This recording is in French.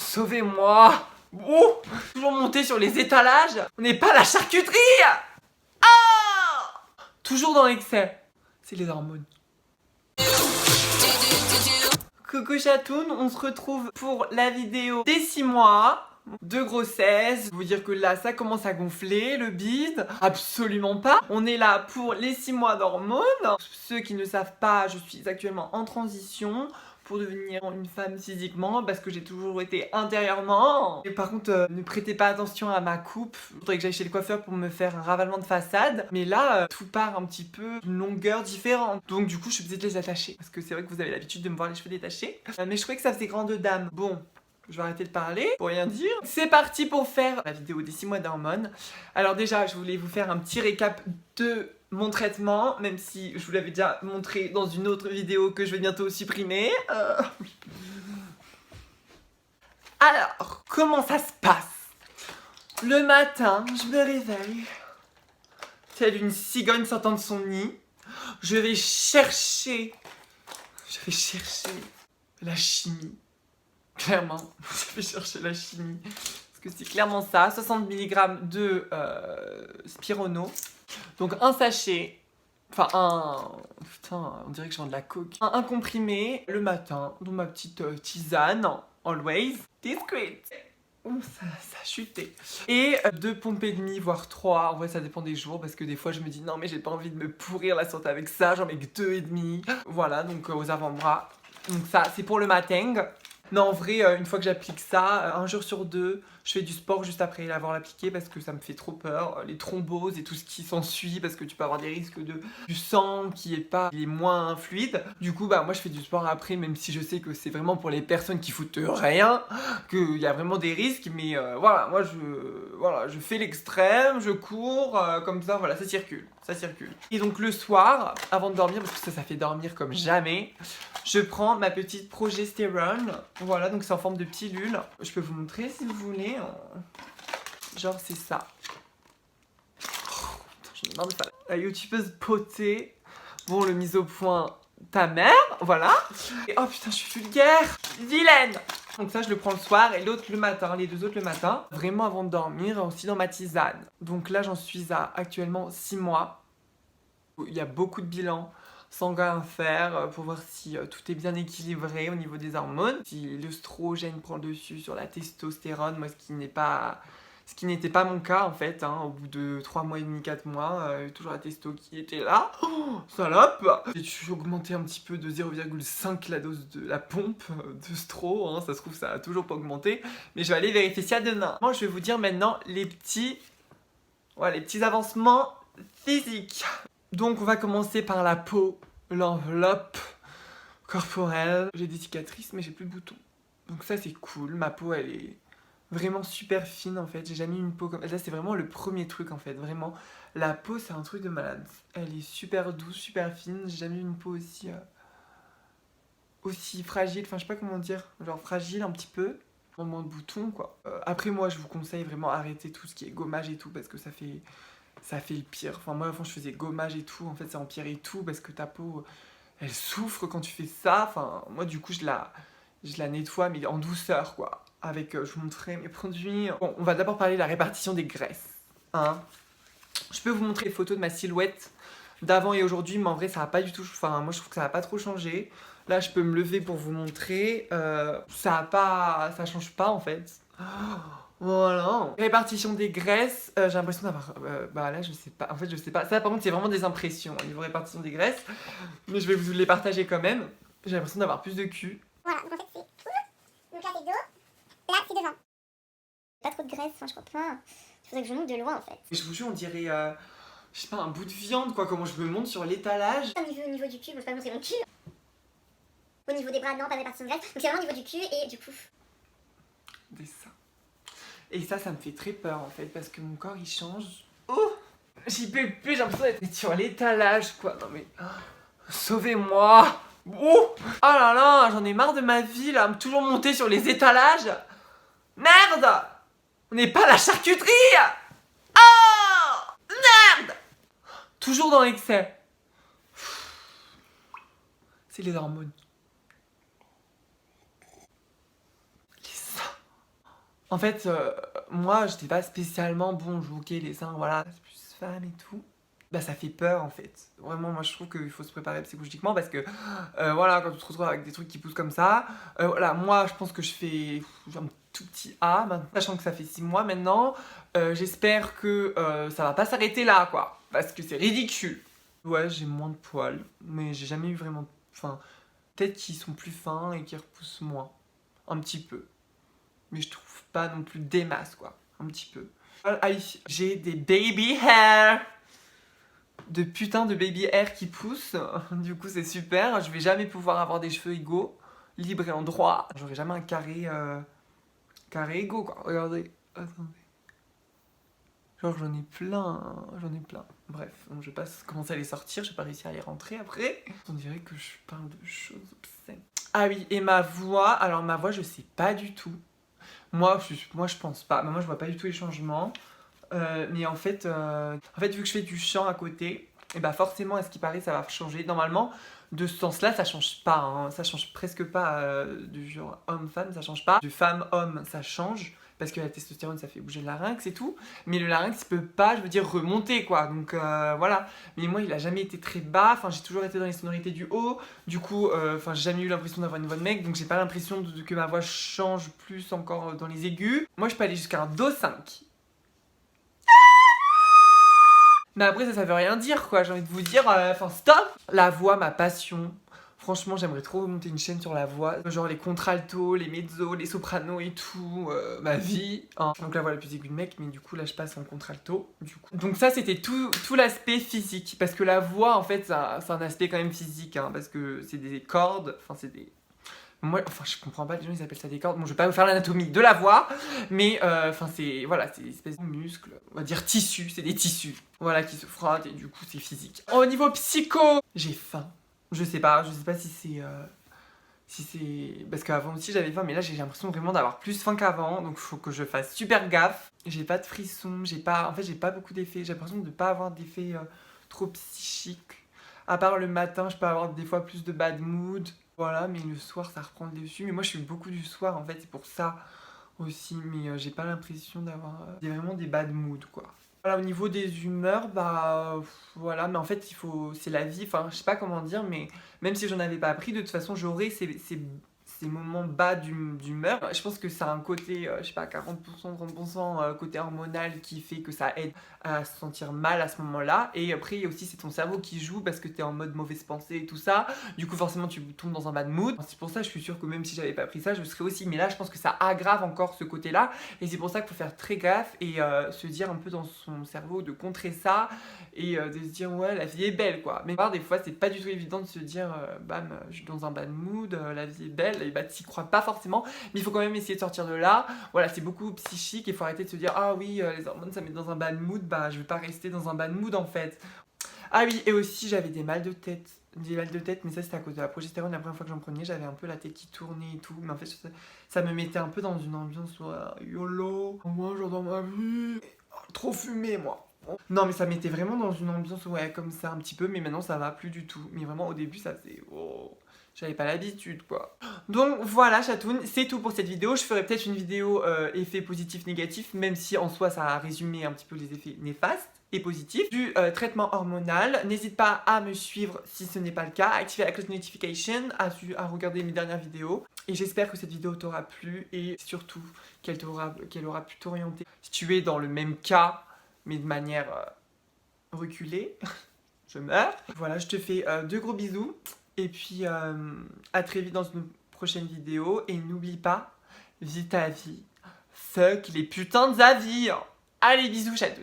Sauvez-moi! Oh! Toujours monter sur les étalages! On n'est pas à la charcuterie! Ah! Toujours dans l'excès. C'est les hormones. Coucou Chatoun, on se retrouve pour la vidéo des 6 mois de grossesse. Vous dire que là ça commence à gonfler le bide. Absolument pas. On est là pour les 6 mois d'hormones. Ceux qui ne savent pas, je suis actuellement en transition pour devenir une femme physiquement parce que j'ai toujours été intérieurement. Et par contre, ne prêtez pas attention à ma coupe. Il faudrait que j'aille chez le coiffeur pour me faire un ravalement de façade. Mais là, tout part un petit peu d'une longueur différente. Donc du coup, je suis obligée de les attacher. Parce que c'est vrai que vous avez l'habitude de me voir les cheveux détachés. Mais je trouvais que ça faisait grande dame. Bon. Je vais arrêter de parler pour rien dire. C'est parti pour faire la vidéo des 6 mois d'hormones. Alors déjà, je voulais vous faire un petit récap de mon traitement, même si je vous l'avais déjà montré dans une autre vidéo que je vais bientôt supprimer. Alors, comment ça se passe? Le matin, je me réveille, telle une cigogne sortant de son nid. Je vais chercher la chimie. Clairement, je vais chercher la chimie. Parce que c'est clairement ça. 60 mg de Spirono. Donc un sachet. Enfin un... Putain, on dirait que je vends de la coke. Un comprimé le matin. Dans ma petite tisane. Always. Discreet. Ouh, ça a chuté. Et 2 pompes et demie, voire 3. En vrai, ça dépend des jours. Parce que des fois, je me dis non, mais j'ai pas envie de me pourrir la santé avec ça. J'en mets que 2 et demi. Voilà, donc aux avant-bras. Donc ça, c'est pour le matin. Non, en vrai, une fois que j'applique ça, un jour sur 2, je fais du sport juste après l'avoir appliqué parce que ça me fait trop peur. Les thromboses et tout ce qui s'ensuit parce que tu peux avoir des risques du sang qui est moins fluide. Du coup, bah moi je fais du sport après, même si je sais que c'est vraiment pour les personnes qui foutent rien, qu'il y a vraiment des risques. Mais voilà, moi je fais l'extrême, je cours, comme ça, voilà, ça circule. Et donc le soir, avant de dormir, parce que ça fait dormir comme jamais, je prends ma petite progestérone. Voilà, donc c'est en forme de pilule. Je peux vous montrer si vous voulez. Genre c'est ça. Oh, j'en ai marre de faire la youtubeuse potée. Bon, le mise au point ta mère, voilà. Et oh putain, je suis vulgaire. Vilaine. Donc ça, je le prends le soir et l'autre le matin, les 2 autres le matin. Vraiment avant de dormir, aussi dans ma tisane. Donc là, j'en suis à actuellement 6 mois. Il y a beaucoup de bilans sanguins à faire pour voir si tout est bien équilibré au niveau des hormones. Si l'œstrogène prend le dessus sur la testostérone, moi ce qui n'était pas mon cas en fait, hein, au bout de 3 mois et demi, 4 mois, toujours la testo qui était là. Oh, salope! J'ai augmenté un petit peu de 0,5 la dose de la pompe d'œstro, hein, ça se trouve ça a toujours pas augmenté, mais je vais aller vérifier ça demain. Moi je vais vous dire maintenant les petits avancements physiques. Donc on va commencer par la peau, l'enveloppe corporelle. J'ai des cicatrices mais j'ai plus de boutons. Donc ça c'est cool, ma peau elle est vraiment super fine en fait. J'ai jamais eu une peau comme ça, c'est vraiment le premier truc en fait. Vraiment, la peau c'est un truc de malade. Elle est super douce, super fine. J'ai jamais eu une peau aussi fragile, enfin je sais pas comment dire, genre fragile un petit peu. Moins de boutons quoi. Après moi je vous conseille vraiment arrêter tout ce qui est gommage et tout parce que ça fait le pire. Enfin moi avant je faisais gommage et tout, en fait ça empirait tout parce que ta peau elle souffre quand tu fais ça. Enfin moi du coup je la nettoie mais en douceur quoi. Avec, je vous montrerai mes produits. Bon, on va d'abord parler de la répartition des graisses. Hein. Je peux vous montrer les photos de ma silhouette d'avant et aujourd'hui, mais en vrai ça a pas du tout, enfin moi je trouve que ça a pas trop changé. Là je peux me lever pour vous montrer, ça change pas en fait. Voilà. Répartition des graisses, j'ai l'impression d'avoir, bah là je sais pas, en fait je sais pas, ça par contre c'est vraiment des impressions au niveau répartition des graisses, mais je vais vous les partager quand même. J'ai l'impression d'avoir plus de cul. Voilà, donc en fait c'est donc là c'est dos, là c'est devant. Pas trop de graisse, enfin je crois pas, il faudrait que je monte de loin en fait. Et je vous jure on dirait, je sais pas, un bout de viande quoi, comment je me monte sur l'étalage. Au niveau du cul, bon je vais pas montrer mon cul. Au niveau des bras, non, pas de répartition de graisse, donc c'est vraiment au niveau du cul et du coup. Des seins. Et ça me fait très peur en fait parce que mon corps il change. Oh, j'y peux plus, j'ai l'impression d'être sur l'étalage quoi. Non mais sauvez-moi. Oh là là, j'en ai marre de ma vie là, toujours monter sur les étalages. Merde, on n'est pas à la charcuterie. Oh merde. Toujours dans l'excès. C'est les hormones. Les seins. En fait, moi, j'étais pas spécialement bon, ok, les seins, voilà, c'est plus femme et tout. Bah, ça fait peur en fait. Vraiment, moi je trouve qu'il faut se préparer psychologiquement parce que, voilà, quand tu te retrouves avec des trucs qui poussent comme ça, voilà, moi je pense que je fais un tout petit A, maintenant, sachant que ça fait 6 mois maintenant. J'espère que ça va pas s'arrêter là, quoi, parce que c'est ridicule. Ouais, j'ai moins de poils, mais j'ai jamais eu vraiment. Enfin, peut-être qu'ils sont plus fins et qu'ils repoussent moins. Un petit peu. Mais je trouve pas non plus des masses, quoi. Un petit peu. Aïe, j'ai des baby hair! De putain de baby hair qui poussent. Du coup, c'est super. Je vais jamais pouvoir avoir des cheveux égaux, libres et en droit. J'aurai jamais un carré égaux, quoi. Regardez. Attendez. Genre, j'en ai plein. J'en ai plein. Bref, donc je vais pas commencer à les sortir. J'ai pas réussi à les rentrer après. On dirait que je parle de choses obscènes. Ah oui, et ma voix. Alors, ma voix, je sais pas du tout. Moi, je pense pas. Moi, je vois pas du tout les changements. Mais en fait, vu que je fais du chant à côté, et bah forcément, à ce qui paraît, ça va changer. Normalement, de ce sens-là, ça change pas. Hein. Ça change presque pas du genre homme-femme, ça change pas. De femme-homme, ça change. Parce que la testostérone, ça fait bouger le larynx et tout. Mais le larynx, il peut pas, je veux dire, remonter, quoi. Donc voilà. Mais moi, il a jamais été très bas. Enfin, j'ai toujours été dans les sonorités du haut. Du coup, j'ai jamais eu l'impression d'avoir une voix de mec. Donc j'ai pas l'impression que ma voix change plus encore dans les aigus. Moi, je peux aller jusqu'à un Do 5. Mais après, ça veut rien dire, quoi. J'ai envie de vous dire, stop. La voix, ma passion. Franchement, j'aimerais trop monter une chaîne sur la voix. Genre les contraltos, les mezzos, les sopranos et tout. Ma vie. Hein. Donc la voix la plus aiguë de mec, mais du coup, là, je passe en contralto. Du coup. Donc ça, c'était tout l'aspect physique. Parce que la voix, en fait, c'est un aspect quand même physique. Hein, parce que c'est des cordes. Enfin, c'est des... Moi, je comprends pas, les gens ils appellent ça des cordes. Bon, je vais pas vous faire l'anatomie de la voix, mais c'est voilà, c'est des espèces de muscles, on va dire tissus, c'est des tissus, voilà, qui se frottent et du coup c'est physique. Au niveau psycho, j'ai faim. Je sais pas si c'est parce qu'avant aussi j'avais faim, mais là j'ai l'impression vraiment d'avoir plus faim qu'avant, donc il faut que je fasse super gaffe. J'ai pas de frissons, j'ai pas beaucoup d'effets. J'ai l'impression de ne pas avoir d'effets trop psychiques. À part le matin, je peux avoir des fois plus de bad mood. Voilà, mais le soir ça reprend le dessus. Mais moi je suis beaucoup du soir en fait, c'est pour ça aussi. Mais j'ai pas l'impression d'avoir vraiment des bad moods quoi. Voilà, au niveau des humeurs, voilà, mais en fait c'est la vie, enfin je sais pas comment dire, mais même si j'en avais pas appris, de toute façon j'aurais ces moments bas d'humeur. Je pense que ça a un côté, je sais pas, 40%, 30% côté hormonal qui fait que ça aide à se sentir mal à ce moment-là. Et après, il y a aussi c'est ton cerveau qui joue parce que t'es en mode mauvaise pensée et tout ça. Du coup, forcément, tu tombes dans un bad mood. C'est pour ça, je suis sûre que même si j'avais pas pris ça, je serais aussi. Mais là, je pense que ça aggrave encore ce côté-là. Et c'est pour ça qu'il faut faire très gaffe et se dire un peu dans son cerveau de contrer ça et de se dire, ouais, la vie est belle, quoi. Mais des fois, c'est pas du tout évident de se dire, bam, je suis dans un bad mood, la vie est belle. Et t'y crois pas forcément, mais il faut quand même essayer de sortir de là. Voilà, c'est beaucoup psychique, il faut arrêter de se dire, ah oui, les hormones ça met dans un bad mood, je vais pas rester dans un bad mood en fait. Ah oui, et aussi j'avais des mal de tête. Des mal de tête, mais ça c'était à cause de la progestérone. La première fois que j'en prenais, j'avais un peu la tête qui tournait et tout. Mais en fait, ça me mettait un peu dans une ambiance YOLO. Moi, genre dans ma vie, trop fumé, moi. Non, mais ça mettait vraiment dans une ambiance, ouais, comme ça un petit peu. Mais maintenant, ça va plus du tout. Mais vraiment, au début, ça faisait. Oh, j'avais pas l'habitude, quoi. Donc voilà, chatounes, c'est tout pour cette vidéo. Je ferai peut-être une vidéo effets positifs, négatifs, même si en soi, ça a résumé un petit peu les effets néfastes et positif du traitement hormonal. N'hésite pas à me suivre si ce n'est pas le cas, à activer la cloche de notification, à regarder mes dernières vidéos. Et j'espère que cette vidéo t'aura plu et surtout qu'elle aura pu t'orienter. Si tu es dans le même cas, mais de manière reculée, je meurs. Voilà, je te fais de gros bisous. Et puis à très vite dans une prochaine vidéo. Et n'oublie pas, vis ta vie. Fuck les putains d'avis. Allez, bisous, chatou.